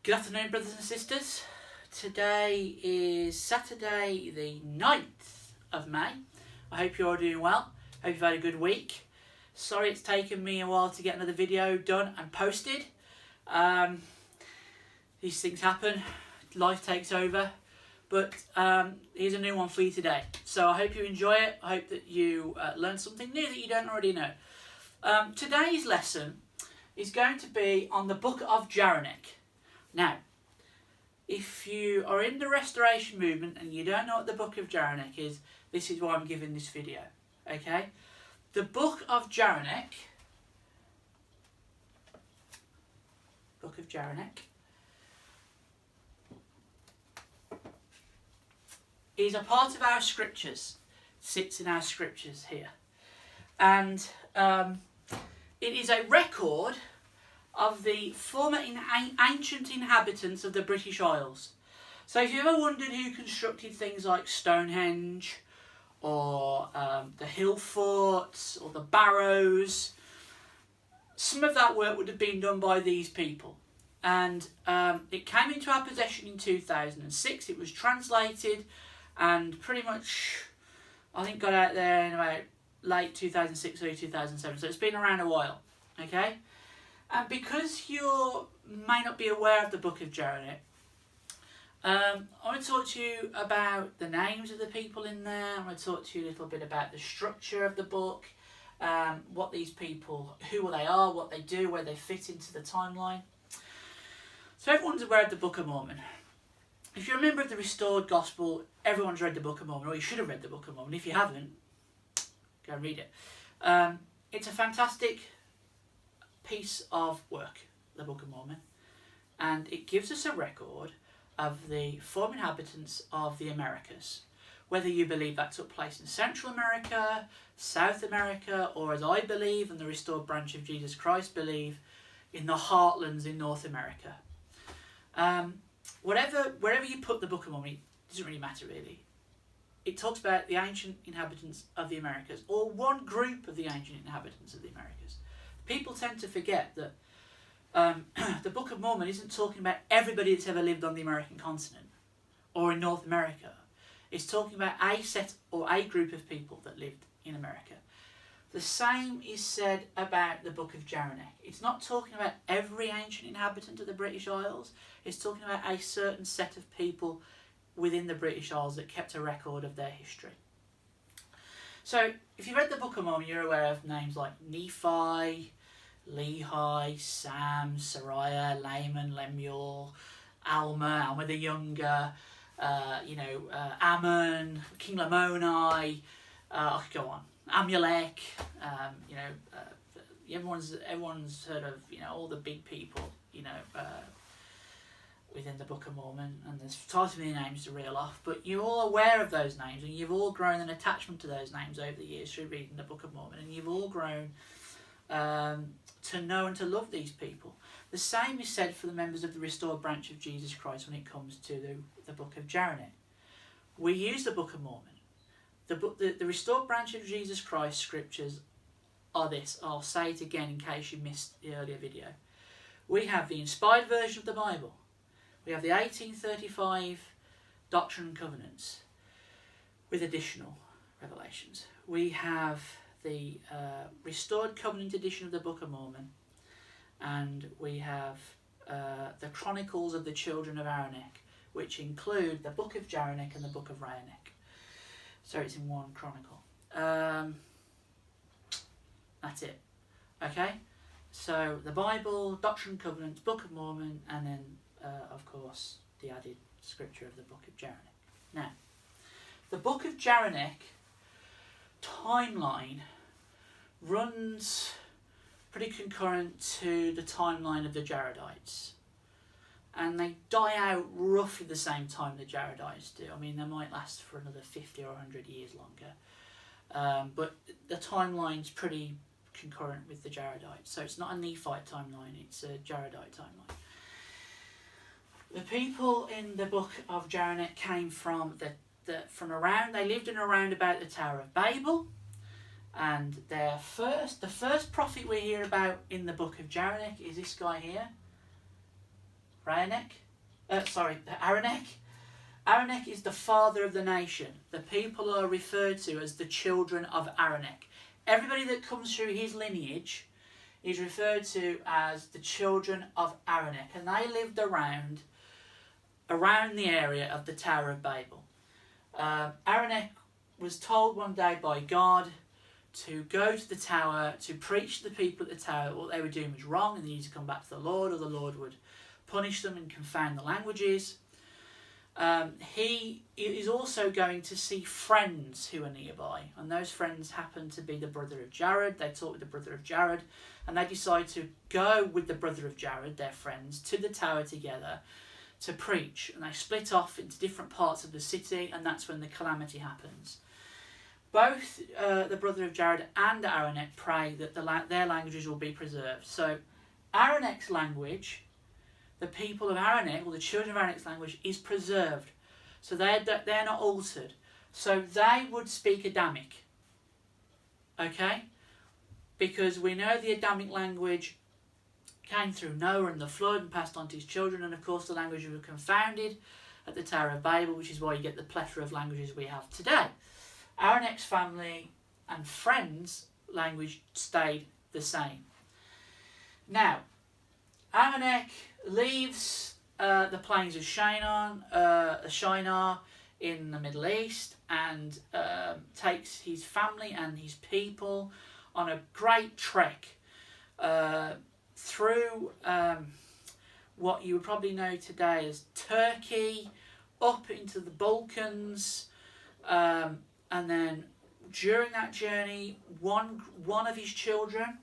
Good afternoon, brothers and sisters. Today is Saturday the 9th of May. I hope you're all doing well. Hope you've had a good week. Sorry it's taken me a while to get another video done and posted. These things happen. Life takes over. But here's a new one for you today. So I hope you enjoy it. I hope that you learn something new that you don't already know. Today's lesson is going to be on the Book of Jeraneck. Now, if you are in the Restoration movement and you don't know what the Book of Jeraneck is, this is why I'm giving this video. Okay? The Book of Jeraneck, is a part of our scriptures. Sits in our scriptures here. And it is a record of the former ancient inhabitants of the British Isles. So if you ever wondered who constructed things like Stonehenge or the hill forts or the barrows, some of that work would have been done by these people. And it came into our possession in 2006. It was translated and pretty much, I think, got out there in about late 2006, early 2007. So it's been around a while, okay? And because you may not be aware of the Book of Jeraneck, I want to talk to you about the names of the people in there. I want to talk to you a little bit about the structure of the book, what these people, who they are, what they do, where they fit into the timeline. So everyone's aware of the Book of Mormon. If you're a member of the Restored Gospel, everyone's read the Book of Mormon, or you should have read the Book of Mormon. If you haven't, go and read it. It's a fantastic piece of work, the Book of Mormon, and it gives us a record of the former inhabitants of the Americas, whether you believe that took place in Central America, South America, or as I believe and the Restored Branch of Jesus Christ believe, in the heartlands in North America. Wherever you put the Book of Mormon, it doesn't really matter really. It talks about the ancient inhabitants of the Americas, or one group of the ancient inhabitants of the Americas. People tend to forget that the Book of Mormon isn't talking about everybody that's ever lived on the American continent or in North America. It's talking about a set or a group of people that lived in America. The same is said about the Book of Jeraneck. It's not talking about every ancient inhabitant of the British Isles. It's talking about a certain set of people within the British Isles that kept a record of their history. So, if you read the Book of Mormon, you're aware of names like Nephi, Lehi, Sam, Sariah, Laman, Lemuel, Alma the Younger, Ammon, King Lamoni, I could go on, Amulek, everyone's heard of, all the big people, within the Book of Mormon, and there's far too many names to reel off, but you're all aware of those names, and you've all grown an attachment to those names over the years through reading the Book of Mormon, and you've all grown to know and to love these people. The same is said for the members of the Restored Branch of Jesus Christ when it comes to the Book of Jeraneck. We use the Book of Mormon. The Restored Branch of Jesus Christ scriptures are this. I'll say it again in case you missed the earlier video. We have the inspired version of the Bible. We have the 1835 Doctrine and Covenants with additional revelations. We have the Restored Covenant edition of the Book of Mormon, and we have the Chronicles of the Children of Jeraneck, which include the Book of Jeraneck and the Book of Jeraneck. So it's in one chronicle. That's it. Okay? So the Bible, Doctrine and Covenants, Book of Mormon, and then, of course, the added scripture of the Book of Jeraneck. Now, the Book of Jeraneck timeline runs pretty concurrent to the timeline of the Jaredites, and they die out roughly the same time the Jaredites do. I mean, they might last for another 50 or 100 years longer, but the timeline's pretty concurrent with the Jaredites, so it's not a Nephite timeline, it's a Jaredite timeline. The people in the Book of Jeraneck came from they lived in around about the Tower of Babel, and the first prophet we hear about in the Book of Jeraneck is this guy here, Jeraneck. Jeraneck is the father of the nation. The people are referred to as the children of Jeraneck. Everybody that comes through his lineage is referred to as the children of Jeraneck, and they lived around the area of the Tower of Babel. Jeraneck was told one day by God to go to the tower to preach to the people at the tower what they were doing was wrong and they needed to come back to the Lord, or the Lord would punish them and confound the languages. He is also going to see friends who are nearby, and those friends happen to be the brother of Jared. They talk with the brother of Jared, and they decide to go with the brother of Jared, their friends, to the tower together to preach. And they split off into different parts of the city, and that's when the calamity happens. Both the brother of Jared and Jeraneck pray that their languages will be preserved. So Jeraneck's language, the people of Jeraneck, or the children of Jeraneck's language, is preserved. So they're not altered. So they would speak Adamic. Okay? Because we know the Adamic language came through Noah and the flood and passed on to his children, and of course the languages were confounded at the Tower of Babel, which is why you get the plethora of languages we have today. Jeraneck's family and friends' language stayed the same. Now, Jeraneck leaves the plains of Shinar in the Middle East and takes his family and his people on a great trek through what you would probably know today as Turkey, up into the Balkans, and then during that journey, one of his children,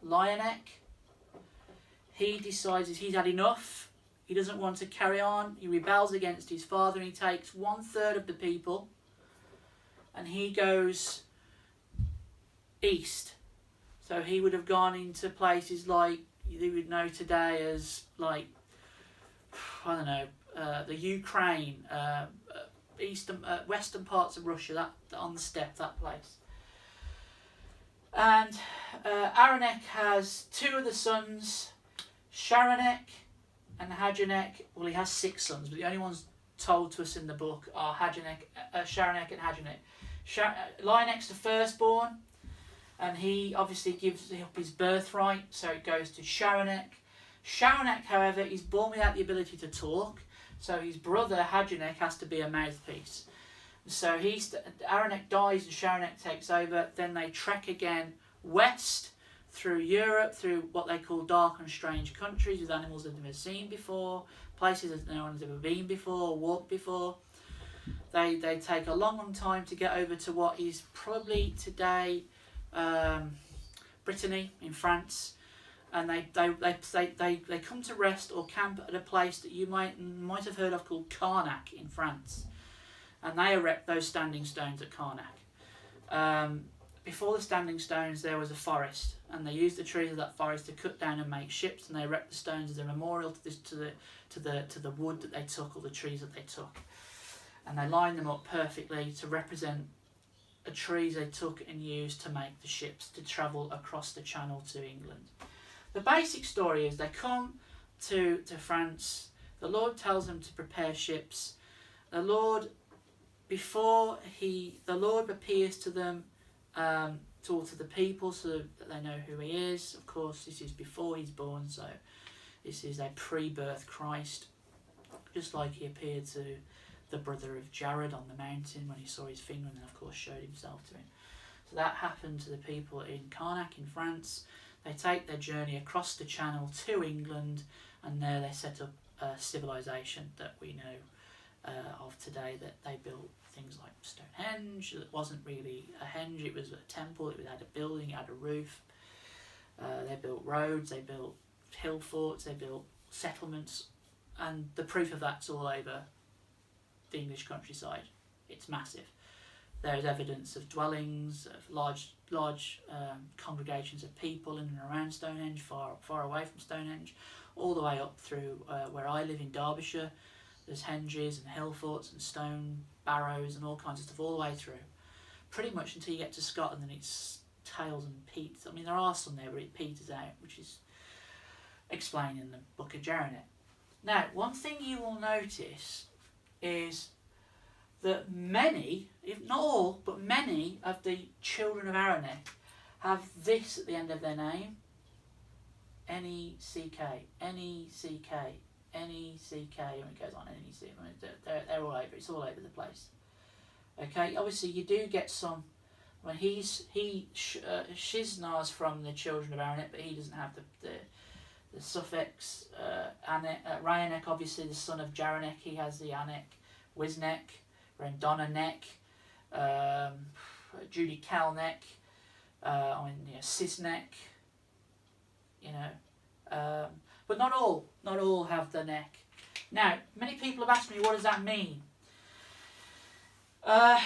Lionek, he decides he's had enough. He doesn't want to carry on. He rebels against his father, and he takes 1/3 of the people and he goes east. So he would have gone into places like you would know today as, like, I don't know, the Ukraine, eastern, western parts of Russia, that on the steppe, that place. And Jeraneck has 2 of the sons, Jeraneck and Hajanek. Well, he has 6 sons, but the only ones told to us in the book are Jeraneck and Hajanek. Lioneck's the firstborn, and he obviously gives up his birthright, so it goes to Jeraneck. Jeraneck, however, is born without the ability to talk, so his brother Hajanek has to be a mouthpiece. So Jeraneck dies and Jeraneck takes over. Then they trek again west through Europe, through what they call dark and strange countries with animals they've never seen before, places that no one's ever been before or walked before. They take a long time to get over to what is probably today Brittany in France, and they come to rest or camp at a place that you might have heard of called Karnak in France, and they erect those standing stones at Karnak. Before the standing stones, there was a forest, and they used the trees of that forest to cut down and make ships, and they erect the stones as a memorial to the wood that they took, or the trees that they took, and they line them up perfectly to represent the trees they took and used to make the ships to travel across the Channel to England. The basic story is they come to France. The Lord tells them to prepare ships. The Lord appears to them, to the people, so that they know who he is. Of course, this is before he's born, so this is a pre-birth Christ, just like he appeared to the brother of Jared on the mountain when he saw his finger and then of course showed himself to him. So that happened to the people in Karnak in France. They take their journey across the Channel to England, and there they set up a civilization that we know of today, that they built things like Stonehenge. It wasn't really a henge, it was a temple. It had a building, it had a roof. They built roads, they built hill forts, they built settlements, and the proof of that's all over the English countryside. It's massive. There is evidence of dwellings, of large congregations of people in and around Stonehenge, far away from Stonehenge, all the way up through where I live in Derbyshire. There's henges and hill forts and stone barrows and all kinds of stuff all the way through, pretty much until you get to Scotland, and it's tails and peats. I mean, there are some there, but it peters out, which is explained in the Book of Jeraneck. Now, one thing you will notice is that many, if not all, but many of the children of Jeraneck have this at the end of their name. N-E-C-K, N-E-C-K, N-E-C-K, and it goes on, N-E-C-K, they're all over, it's all over the place. Okay, obviously you do get some, when Shiznar's from the children of Jeraneck, but he doesn't have the suffix, Ryanek, obviously the son of Jeraneck, he has the Anek, Wisnek, Rendonanek, Judy Kalnek, Sisnek, but not all have the neck. Now, many people have asked me, what does that mean? Has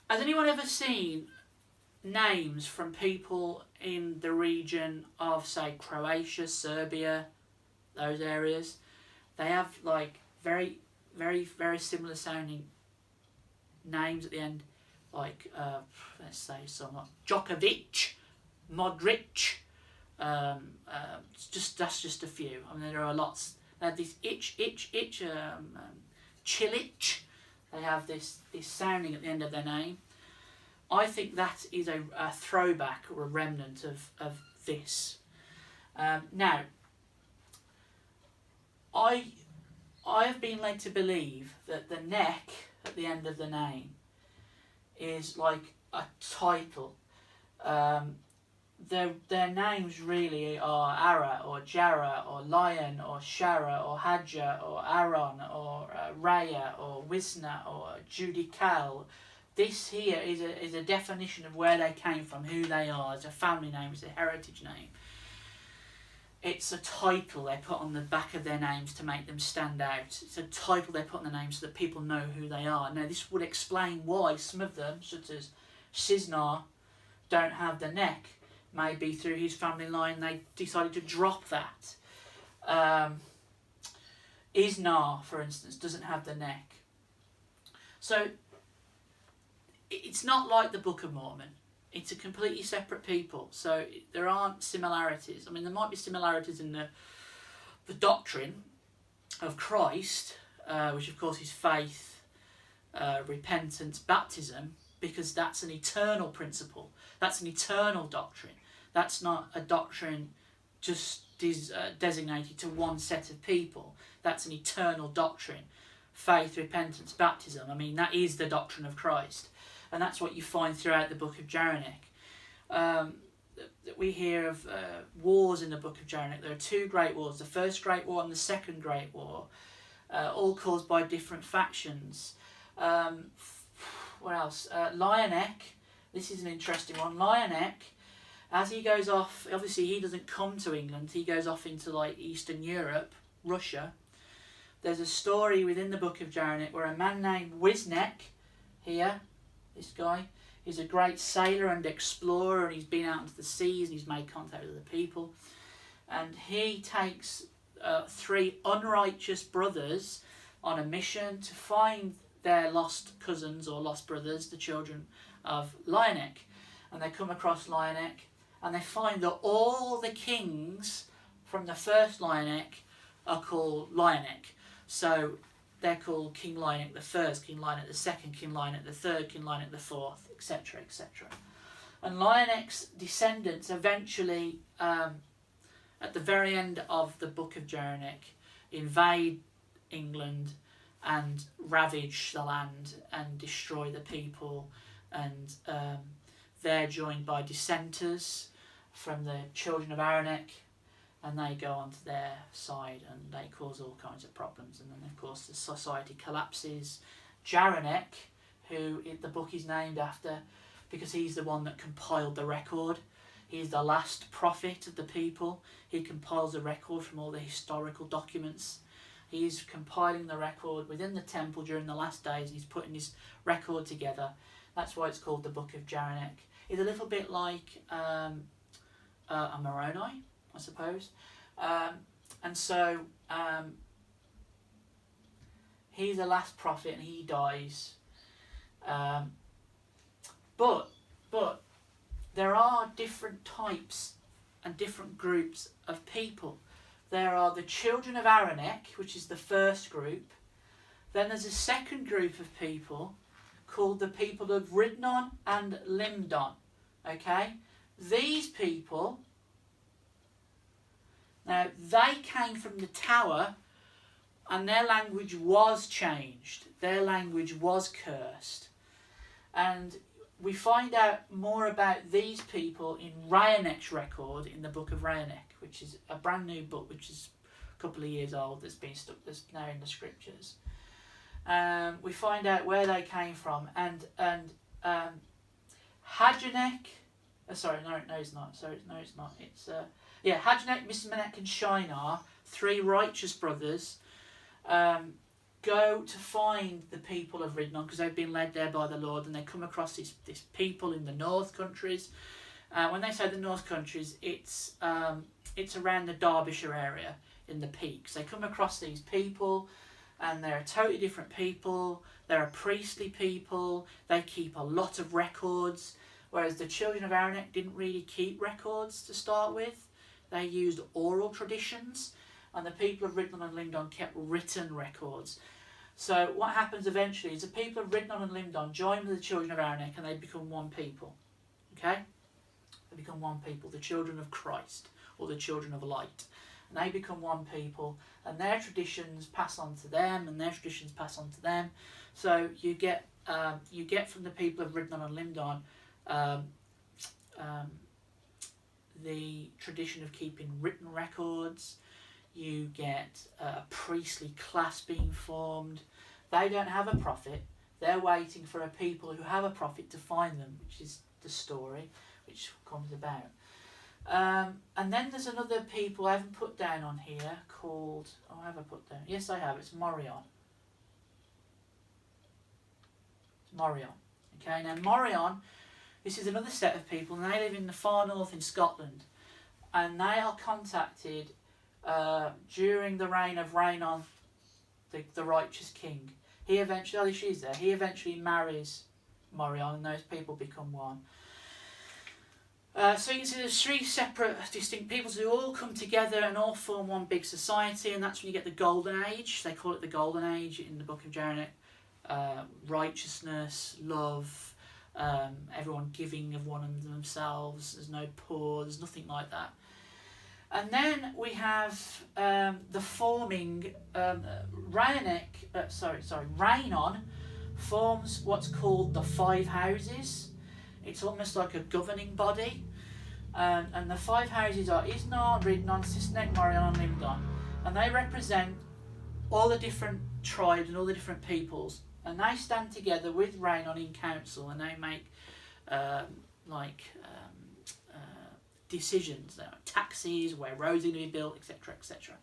anyone ever seen names from people in the region of, say, Croatia, Serbia, those areas? They have like very, very, very similar sounding names at the end, like let's say some like Djokovic, Modric. That's just a few. I mean, there are lots. They have this Chilic. They have this sounding at the end of their name. I think that is a throwback or a remnant of this. Now, I have been led to believe that the neck at the end of the name is like a title. Their names really are Ara or Jara or Lion or Shara or Hadja or Aaron or Raya or Wisna or Judikal. This here is a definition of where they came from, who they are. It's a family name, it's a heritage name. It's a title they put on the back of their names to make them stand out. It's a title they put on the names so that people know who they are. Now this would explain why some of them, such as Siznar, don't have the neck. Maybe through his family line they decided to drop that. Isnar, for instance, doesn't have the neck. So it's not like the Book of Mormon. It's a completely separate people. So there aren't similarities. I mean, there might be similarities in the doctrine of Christ, which of course is faith, repentance, baptism, because that's an eternal principle. That's an eternal doctrine. That's not a doctrine just designated to one set of people. That's an eternal doctrine. Faith, repentance, baptism. I mean, that is the doctrine of Christ. And that's what you find throughout the Book of Jeraneck. We hear of wars in the Book of Jeraneck. There are two great wars, the First Great War and the Second Great War, all caused by different factions. What else? Lionek, this is an interesting one. Lionek, as he goes off, obviously he doesn't come to England, he goes off into like Eastern Europe, Russia. There's a story within the Book of Jeraneck where a man named Wisnek, here, this guy, he's a great sailor and explorer, and he's been out into the seas and he's made contact with the people. And he takes 3 unrighteous brothers on a mission to find their lost cousins or lost brothers, the children of Lionek. And they come across Lionek and they find that all the kings from the first Lionek are called Lionek. So they're called King Lionek the first, King Lionek the second, King Lionek the third, King Lionek the fourth, etc., etc. And Lionek's descendants eventually, at the very end of the Book of Jeraneck, invade England and ravage the land and destroy the people, and they're joined by dissenters from the children of Jeraneck, and they go onto their side and they cause all kinds of problems. And then of course the society collapses. Jeraneck, who the book is named after because he's the one that compiled the record, he's the last prophet of the people. He compiles the record from all the historical documents. He's compiling the record within the temple during the last days, and he's putting his record together. That's why it's called the Book of Jeraneck. It's a little bit like a Moroni, I suppose. And so he's the last prophet and he dies. But there are different types and different groups of people there are the children of Jeraneck, which is the first group. Then there's a second group of people called the people of Ridnon and Limdon. Okay? These people, now they came from the tower and their language was changed. Their language was cursed. And we find out more about these people in Jeraneck's record in the Book of Jeraneck, which is a brand new book, which is a couple of years old, that's been stuck that's now in the scriptures. We find out where they came from, and Hajanek, it's not. It's Hajanek, Mismanek, and Shinar, three righteous brothers, go to find the people of Ridnon because they've been led there by the Lord, and they come across this people in the north countries. When they say the north countries, it's around the Derbyshire area in the peaks. They come across these people, and they're a totally different people. They're a priestly people. They keep a lot of records, whereas the children of Jeraneck didn't really keep records to start with. They used oral traditions, and the people of Ridnon and Limdon kept written records. So what happens eventually is the people of Ridnon and Limdon join with the children of Jeraneck, and they become one people. Okay? They become one people, the children of Christ, or the children of light. And they become one people, and their traditions pass on to them, and their traditions pass on to them. So you get from the people of Ridnon and Limdon the tradition of keeping written records. You get a priestly class being formed. They don't have a prophet. They're waiting for a people who have a prophet to find them, which is the story which comes about. And then there's another people I haven't put down on here called... Oh, have I put down? Yes, I have. It's Morion. It's Morion. Okay, now Morion, this is another set of people, and they live in the far north in Scotland. And they are contacted during the reign of Rhiannon, the righteous king. He eventually, she's there, he eventually marries Morion, and those people become one. So you can see there's three separate, distinct peoples who all come together and all form one big society, and that's when you get the Golden Age. They call it the Golden Age in the Book of Jeraneck. Righteousness, love, everyone giving of one of themselves. There's no poor, there's nothing like that. And then we have the forming, Rhiannon forms what's called the Five Houses. It's almost like a governing body. And the five houses are Isnar, Ridnon, Sisneck, Morion and Limdon. And they represent all the different tribes and all the different peoples. And they stand together with Rhiannon in council, and they make decisions, taxes, where roads are going to be built, etc., etc.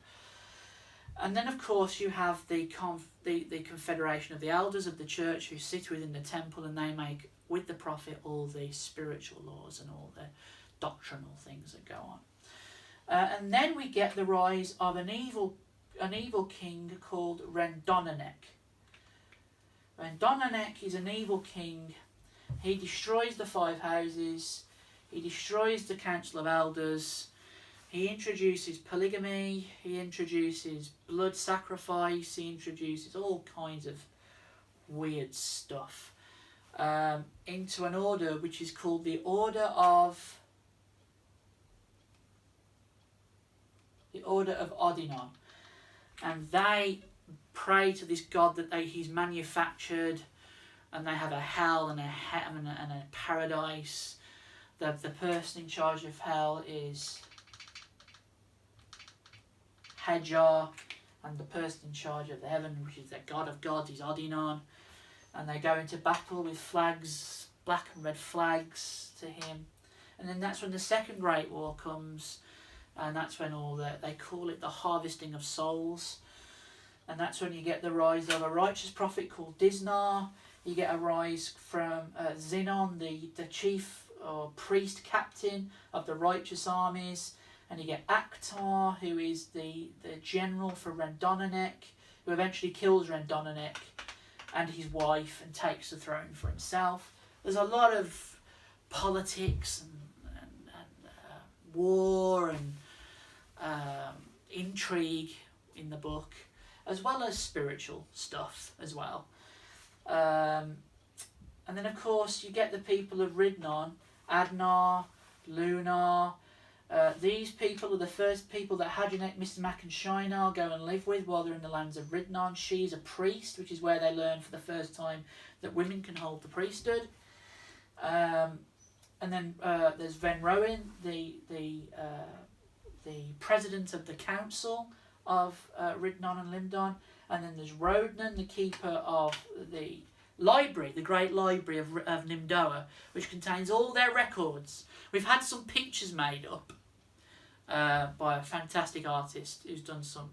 And then, of course, you have the confederation of the elders of the church who sit within the temple, and they make, with the prophet, all the spiritual laws and all the doctrinal things that go on. And then we get the rise of an evil king called Rendonanech. Rendonanech is an evil king. He destroys the five houses. He destroys the council of elders. He introduces polygamy. He introduces blood sacrifice. He introduces all kinds of weird stuff into an order which is called the Order of Odinon. And they pray to this god that he's manufactured, and they have a hell and a paradise. The person in charge of hell is Hajar, and the person in charge of the heaven, which is the god of gods, is Odinon. And they go into battle with flags, black and red flags to him. And then that's when the Second Great War comes, and that's when they call it the harvesting of souls. And that's when you get the rise of a righteous prophet called Disnar. You get a rise from Zinon, the chief or priest captain of the righteous armies. And you get Akhtar, who is the general for Rendonanech, who eventually kills Rendonanech and his wife and takes the throne for himself. There's a lot of politics and war and intrigue in the book, as well as spiritual stuff as well. And then of course you get the people of Ridnon, Adnar, Lunar. These people are the first people that Jeraneck, Mismac and Shinar go and live with while they're in the lands of Ridnon. She's a priest, which is where they learn for the first time that women can hold the priesthood. And then there's Venroin, the president of the council of Ridnon and Limdon. And then there's Rodnan, the keeper of the library, the great library of Nimdoa, which contains all their records. We've had some pictures made up by a fantastic artist who's done some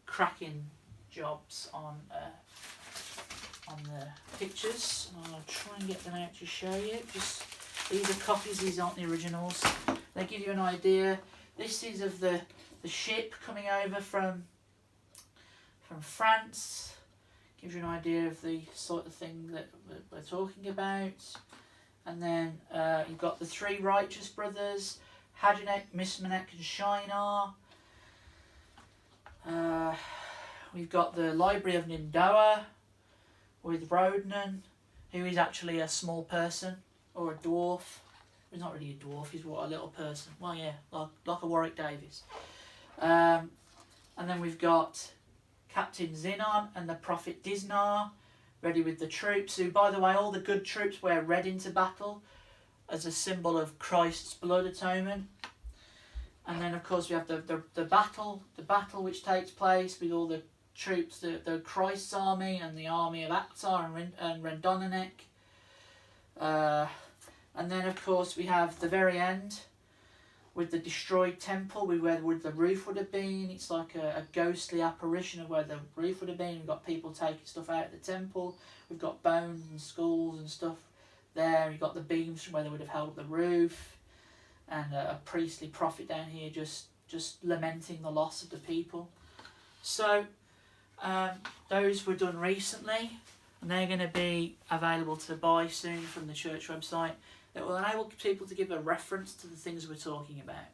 cracking jobs on the pictures. I'll try and get them out to show you. Just these are copies; these aren't the originals. They give you an idea. This is of the ship coming over from France. Gives you an idea of the sort of thing that we're talking about. And then you've got the three righteous brothers, Jeraneck, Mismac and Shinar. We've got the library of Nimdoa with Rodnan, who is actually a small person, or a dwarf. He's not really a dwarf, he's what, a little person. Well, yeah, like a Warwick Davis. And then we've got Captain Zinon and the prophet Disnar, ready with the troops, who, by the way, all the good troops wear red into battle as a symbol of Christ's blood atonement. And then, of course, we have the battle which takes place with all the troops, the Christ's army and the army of Aktar and Rendonanek. And then, of course, we have the very end with the destroyed temple, where the roof would have been. It's like a ghostly apparition of where the roof would have been. We've got people taking stuff out of the temple. We've got bones and skulls and stuff there. We've got the beams from where they would have held up the roof. And a priestly prophet down here just lamenting the loss of the people. So those were done recently, and they're going to be available to buy soon from the church website. That will enable people to give a reference to the things we're talking about.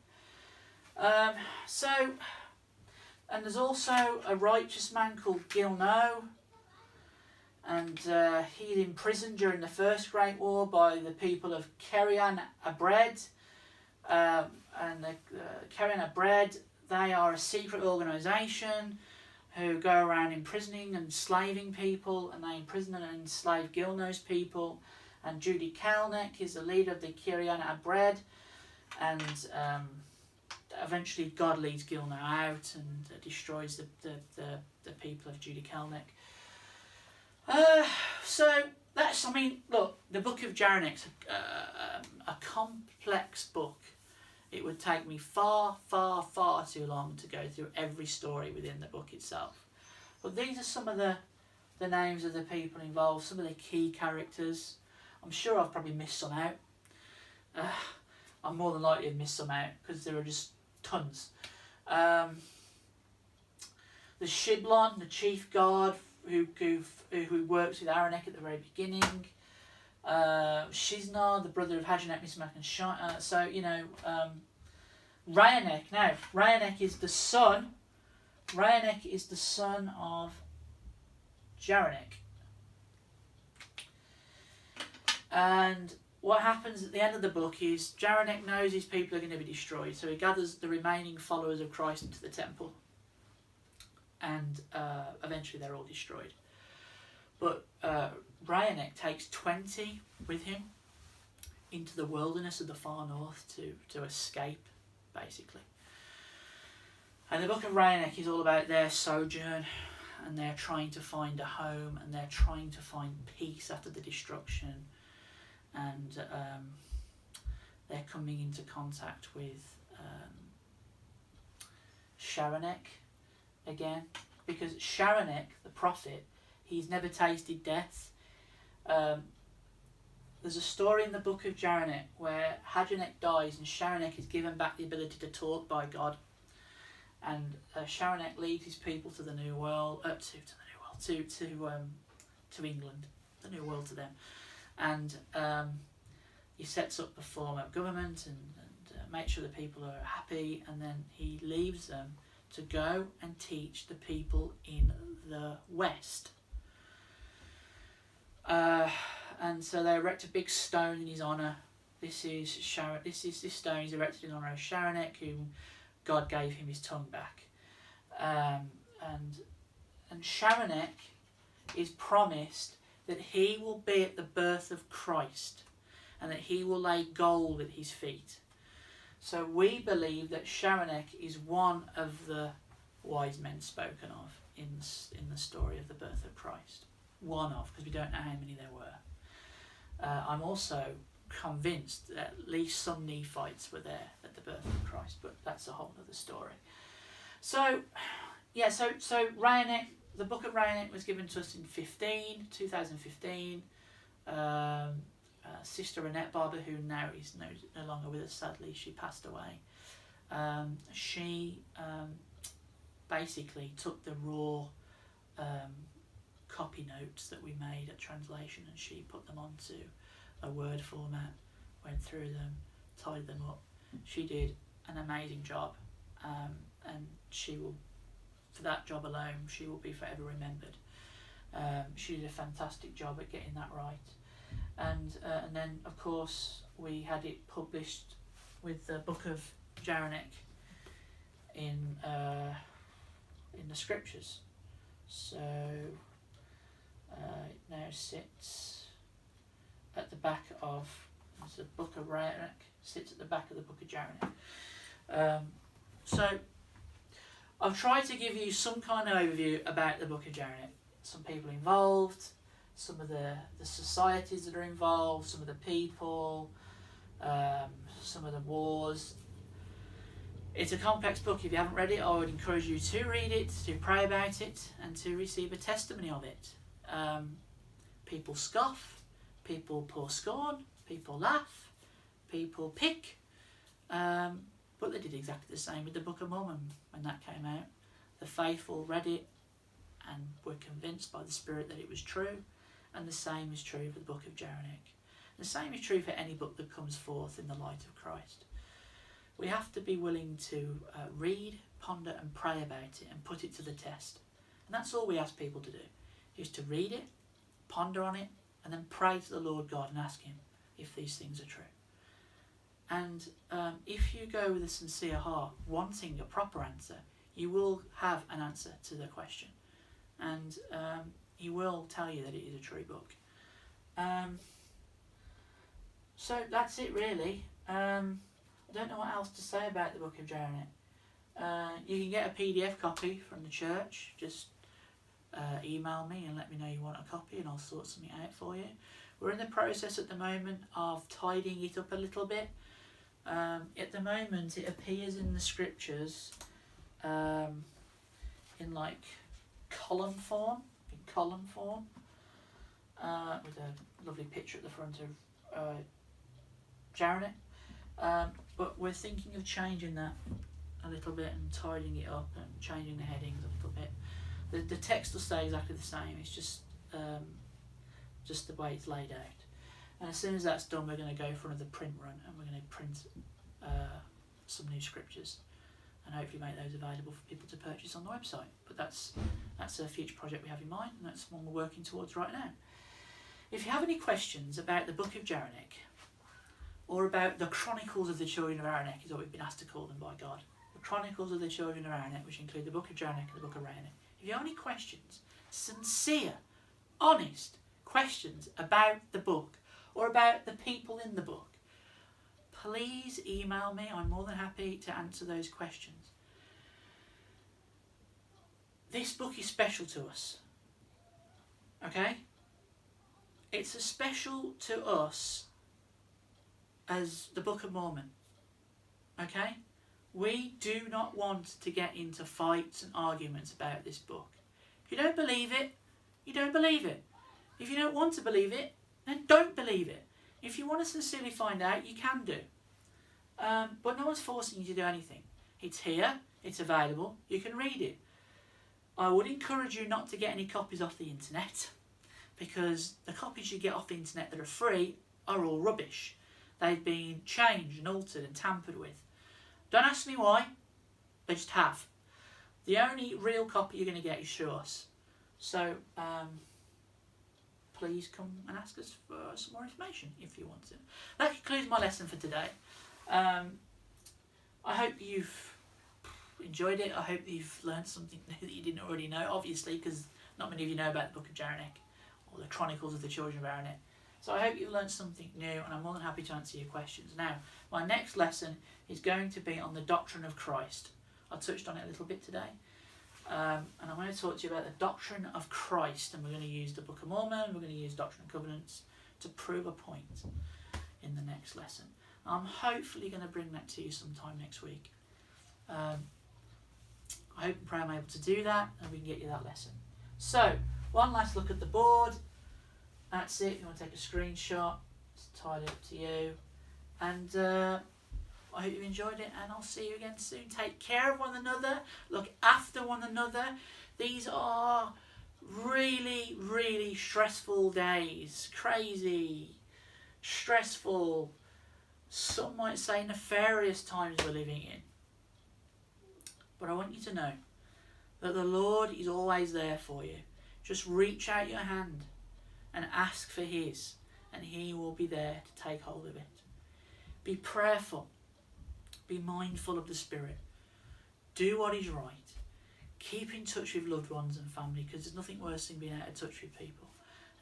And there's also a righteous man called Gilno, and he's imprisoned during the First Great War by the people of Kerian Abred. And the Kerian Abred, they are a secret organisation who go around imprisoning and enslaving people, and they imprison and enslave Gilno's people. And Judy Kalnek is the leader of the Kerian Abred, and eventually God leads Gilno out and destroys the people of Judy Kalnek. So that's, look, the Book of Jeraneck's a complex book. It would take me far, far, far too long to go through every story within the book itself. But these are some of the names of the people involved, some of the key characters. I'm sure I've probably missed some out. I'm more than likely to miss some out because there are just tons. The Shiblon, the chief guard who works with Jeraneck at the very beginning. Shiznar, the brother of Jeraneck, Mismac and Shinar. Jeraneck. Now, Jeraneck is the son. Jeraneck is the son of Jeraneck. And what happens at the end of the book is Jeraneck knows his people are going to be destroyed, so he gathers the remaining followers of Christ into the temple, and eventually they're all destroyed. But Jeraneck takes 20 with him into the wilderness of the far north to escape, basically. And the Book of Jeraneck is all about their sojourn, and they're trying to find a home, and they're trying to find peace after the destruction. And they're coming into contact with Jeraneck again, because Jeraneck, the prophet, he's never tasted death. There's a story in the Book of Jeraneck where Jeraneck dies and Jeraneck is given back the ability to talk by God, and Jeraneck leads his people to the New World, to England, the New World to them. And he sets up a form of government and makes sure the people are happy, and then he leaves them to go and teach the people in the West. And so they erect a big stone in his honour. This stone is erected in honour of Jeraneck, whom God gave him his tongue back. And Jeraneck is promised that he will be at the birth of Christ, and that he will lay gold at his feet. So we believe that Jeraneck is one of the wise men spoken of in the story of the birth of Christ. One of, because we don't know how many there were. I'm also convinced that at least some Nephites were there at the birth of Christ, but that's a whole other story. So Jeraneck, the Book of Jeraneck was given to us in 2015. Sister Annette Barber, who now is no longer with us, sadly, she passed away. She basically took the raw copy notes that we made at translation, and she put them onto a Word format, went through them, tidied them up. She did an amazing job, and she will, for that job alone, she will be forever remembered. She did a fantastic job at getting that right. And then, of course, we had it published with the Book of Jeraneck in the Scriptures. So it now sits at the back of the Book of Jeraneck. Sits at the back of the Book of Jeraneck. So I've tried to give you some kind of overview about the Book of Jeraneck. Some people involved, some of the societies that are involved, some of the people, some of the wars. It's a complex book. If you haven't read it, I would encourage you to read it, to pray about it, and to receive a testimony of it. People scoff, people pour scorn, people laugh, people pick, but they did exactly the same with the Book of Mormon when that came out. The faithful read it and were convinced by the Spirit that it was true, and the same is true for the Book of Jeraneck. The same is true for any book that comes forth in the light of Christ. We have to be willing to read, ponder and pray about it and put it to the test. And that's all we ask people to do, is to read it, ponder on it, and then pray to the Lord God and ask him if these things are true. And if you go with a sincere heart, wanting a proper answer, you will have an answer to the question. And he will tell you that it is a true book. So that's it really. I don't know what else to say about the Book of Jeraneck. You can get a PDF copy from the church. Just email me and let me know you want a copy, and I'll sort something out for you. We're in the process at the moment of tidying it up a little bit. At the moment it appears in the Scriptures in like column form, with a lovely picture at the front of Jeraneck. But we're thinking of changing that a little bit and tidying it up and changing the headings a little bit. The text will stay exactly the same. It's just the way it's laid out. And as soon as that's done, we're going to go for another print run, and we're going to print some new Scriptures and hopefully make those available for people to purchase on the website. But that's a future project we have in mind, and that's one we're working towards right now. If you have any questions about the Book of Jeraneck, or about the Chronicles of the Children of Jeraneck, is what we've been asked to call them by God. The Chronicles of the Children of Jeraneck, which include the Book of Jeraneck and the Book of Jeraneck. If you have any questions, sincere, honest questions about the book, or about the people in the book, please email me. I'm more than happy to answer those questions. This book is special to us. Okay? It's as special to us as the Book of Mormon. Okay? We do not want to get into fights and arguments about this book. If you don't believe it, you don't believe it. If you don't want to believe it, then don't believe it. If you want to sincerely find out, you can do. But no one's forcing you to do anything. It's here, it's available, you can read it. I would encourage you not to get any copies off the internet, because the copies you get off the internet that are free are all rubbish. They've been changed and altered and tampered with. Don't ask me why, they just have. The only real copy you're going to get is through us. So please come and ask us for some more information if you want to. That concludes my lesson for today. I hope you've enjoyed it. I hope you've learned something new that you didn't already know, obviously, because not many of you know about the Book of Jeraneck or the Chronicles of the Children of Aaron. So I hope you've learned something new, and I'm more than happy to answer your questions. Now, my next lesson is going to be on the Doctrine of Christ. I touched on it a little bit today. And I'm going to talk to you about the Doctrine of Christ, and we're going to use the Book of Mormon, we're going to use Doctrine and Covenants to prove a point in the next lesson. I'm hopefully going to bring that to you sometime next week. I hope and pray I'm able to do that, and we can get you that lesson. So, one last look at the board. That's it. If you want to take a screenshot, it's entirely up to you. And I hope you enjoyed it, and I'll see you again soon. Take care of one another. Look after one another. These are really, really stressful days. Crazy, stressful, some might say nefarious times we're living in. But I want you to know that the Lord is always there for you. Just reach out your hand and ask for His, and He will be there to take hold of it. Be prayerful. Be mindful of the Spirit. Do what is right. Keep in touch with loved ones and family, because there's nothing worse than being out of touch with people.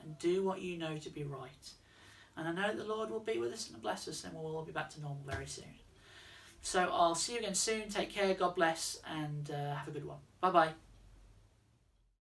And do what you know to be right. And I know that the Lord will be with us and bless us, and we'll all be back to normal very soon. So I'll see you again soon. Take care. God bless, and have a good one. Bye-bye.